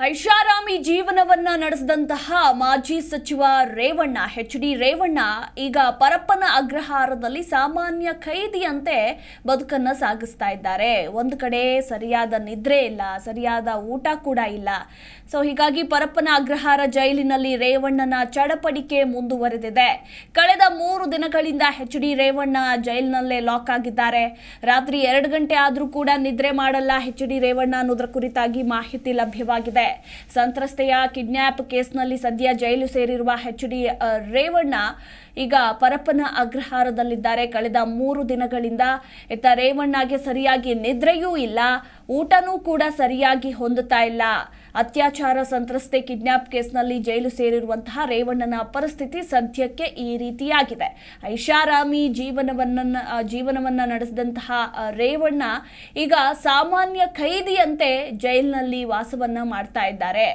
ಐಷಾರಾಮಿ ಜೀವನವನ್ನ ನಡೆಸಿದಂತಹ ಮಾಜಿ ಸಚಿವ ರೇವಣ್ಣ ಎಚ್.ಡಿ. ರೇವಣ್ಣ ಈಗ ಪರಪ್ಪನ ಅಗ್ರಹಾರದಲ್ಲಿ ಸಾಮಾನ್ಯ ಖೈದಿಯಂತೆ ಬದುಕನ್ನ ಸಾಗಿಸ್ತಾ ಇದ್ದಾರೆ. ಒಂದು ಕಡೆ ಸರಿಯಾದ ನಿದ್ರೆ ಇಲ್ಲ, ಸರಿಯಾದ ಊಟ ಕೂಡ ಇಲ್ಲ. ಸೊ ಹೀಗಾಗಿ ಪರಪ್ಪನ ಅಗ್ರಹಾರ ಜೈಲಿನಲ್ಲಿ ರೇವಣ್ಣನ ಚಡಪಡಿಕೆ ಮುಂದುವರೆದಿದೆ. ಕಳೆದ 3 ದಿನಗಳಿಂದ ಎಚ್.ಡಿ. ರೇವಣ್ಣ ಜೈಲಿನಲ್ಲೇ ಲಾಕ್ ಆಗಿದ್ದಾರೆ. ರಾತ್ರಿ 2 ಗಂಟೆ ಆದ್ರೂ ಕೂಡ ನಿದ್ರೆ ಮಾಡಲ್ಲ ಎಚ್.ಡಿ. ರೇವಣ್ಣ ಅನ್ನೋದರ ಕುರಿತಾಗಿ ಮಾಹಿತಿ ಲಭ್ಯವಾಗಿದೆ. ಸಂತ್ರಸ್ತೆಯ ಕಿಡ್ನ್ಯಾಪ್ ಕೇಸ್ನಲ್ಲಿ ಸದ್ಯ ಜೈಲು ಸೇರಿರುವ ಎಚ್.ಡಿ. ರೇವಣ್ಣ ಈಗ ಪರಪ್ಪನ ಅಗ್ರಹಾರದಲ್ಲಿದ್ದಾರೆ. ಕಳೆದ 3 ದಿನಗಳಿಂದ ರೇವಣ್ಣಗೆ ಸರಿಯಾಗಿ ನಿದ್ರೆಯೂ ಇಲ್ಲ, ಊಟನೂ ಕೂಡ ಸರಿಯಾಗಿ ಹೊಂದುತ್ತಾ ಇಲ್ಲ. ಅತ್ಯಾಚಾರ ಸಂತ್ರಸ್ತೆ ಕಿಡ್ನ್ಯಾಪ್ ಕೇಸ್ನಲ್ಲಿ ಜೈಲು ಸೇರಿರುವಂತಹ ರೇವಣ್ಣನ ಪರಿಸ್ಥಿತಿ ಸದ್ಯಕ್ಕೆ ಈ ರೀತಿಯಾಗಿದೆ. ಐಷಾರಾಮಿ ಜೀವನವನ್ನ ನಡೆಸಿದಂತಹ ರೇವಣ್ಣ ಈಗ ಸಾಮಾನ್ಯ ಖೈದಿಯಂತೆ ಜೈಲಿನಲ್ಲಿ ವಾಸವನ್ನ ಮಾಡ್ತಾ ಇದ್ದಾರೆ.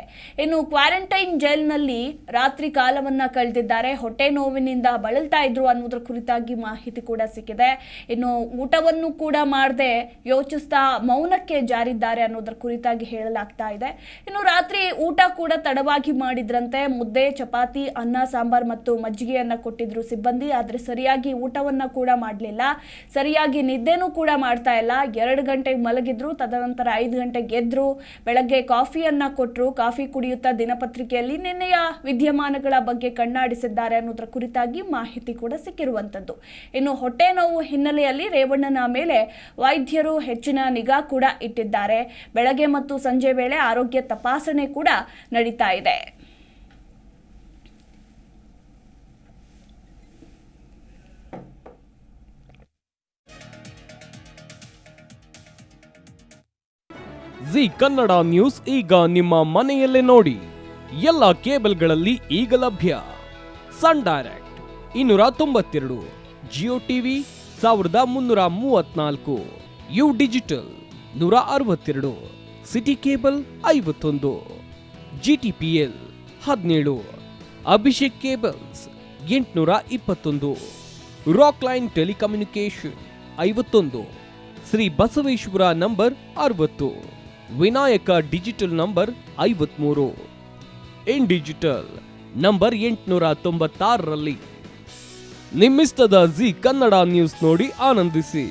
ಇನ್ನು ಕ್ವಾರಂಟೈನ್ ಜೈಲಿನಲ್ಲಿ ರಾತ್ರಿ ಕಾಲವನ್ನ ಕಳೆದಿದ್ದಾರೆ. ಹೊಟ್ಟೆ ನೋವಿನಿಂದ ಬಳಲ್ತಾ ಇದ್ರು ಅನ್ನೋದ್ರ ಕುರಿತಾಗಿ ಮಾಹಿತಿ ಕೂಡ ಸಿಕ್ಕಿದೆ. ಇನ್ನು ಊಟವನ್ನು ಕೂಡ ಮಾಡದೆ ಯೋಚಿಸ್ತಾ ಮೌನಕ್ಕೆ ಜಾರಿದ್ದಾರೆ ಅನ್ನೋದ್ರ ಕುರಿತಾಗಿ ಹೇಳಲಾಗ್ತಾ ಇದೆ. ಇನ್ನು ರಾತ್ರಿ ಊಟ ಕೂಡ ತಡವಾಗಿ ಮಾಡಿದ್ರಂತೆ. ಮುದ್ದೆ, ಚಪಾತಿ, ಅನ್ನ, ಸಾಂಬಾರ್ ಮತ್ತು ಮಜ್ಜಿಗೆಯನ್ನ ಕೊಟ್ಟಿದ್ರು ಸಿಬ್ಬಂದಿ. ಆದ್ರೆ ಸರಿಯಾಗಿ ಊಟವನ್ನ ಕೂಡ ಮಾಡಲಿಲ್ಲ, ಸರಿಯಾಗಿ ನಿದ್ದೆನೂ ಕೂಡ ಮಾಡ್ತಾ ಇಲ್ಲ. 2 ಗಂಟೆಗೆ ಮಲಗಿದ್ರು, ತದನಂತರ 5 ಗಂಟೆಗೆ ಎದ್ರು. ಬೆಳಗ್ಗೆ ಕಾಫಿಯನ್ನ ಕೊಟ್ಟರು. ಕಾಫಿ ಕುಡಿಯುತ್ತಾ ದಿನಪತ್ರಿಕೆಯಲ್ಲಿ ನಿನ್ನೆಯ ವಿದ್ಯಮಾನಗಳ ಬಗ್ಗೆ ಕಣ್ಣಾಡಿಸಿದ್ದಾರೆ ಅನ್ನೋದ್ರ ಕುರಿತಾಗಿ ಮಾಹಿತಿ ಕೂಡ ಸಿಕ್ಕಿರುವಂತದ್ದು. ಇನ್ನು ಹೊಟ್ಟೆ ನೋವು ಹಿನ್ನೆಲೆಯಲ್ಲಿ ರೇವಣ್ಣನ ಮೇಲೆ ವೈದ್ಯರು ಹೆಚ್ಚಿನ ನಿಗಾ ಕೂಡ ಇಟ್ಟಿದ್ದಾರೆ. ಬೆಳಗ್ಗೆ ಮತ್ತು ಸಂಜೆ ವೇಳೆ ಆರೋಗ್ಯ ತಪಾಸಣೆ ಕೂಡ ನಡೀತಾ ಇದೆ. ಜಿ ಕನ್ನಡ ನ್ಯೂಸ್ ಈಗ ನಿಮ್ಮ ಮನೆಯಲ್ಲೇ ನೋಡಿ. ಎಲ್ಲ ಕೇಬಲ್ಗಳಲ್ಲಿ ಈಗ ಲಭ್ಯ. Sun Direct 292, Jio TV 1334, U digital 162, City Cable 51, GTPL 17, Abhishek cables 821, Rock Line telecommunication 51, Shri Basaveshwara number 60, Vinayaka digital number 53, In digital number 896ರಲ್ಲಿ. ನಿಮ್ಮಿಸ್ತದ ಜಿ ಕನ್ನಡ ನ್ಯೂಸ್ ನೋಡಿ ಆನಂದಿಸಿ.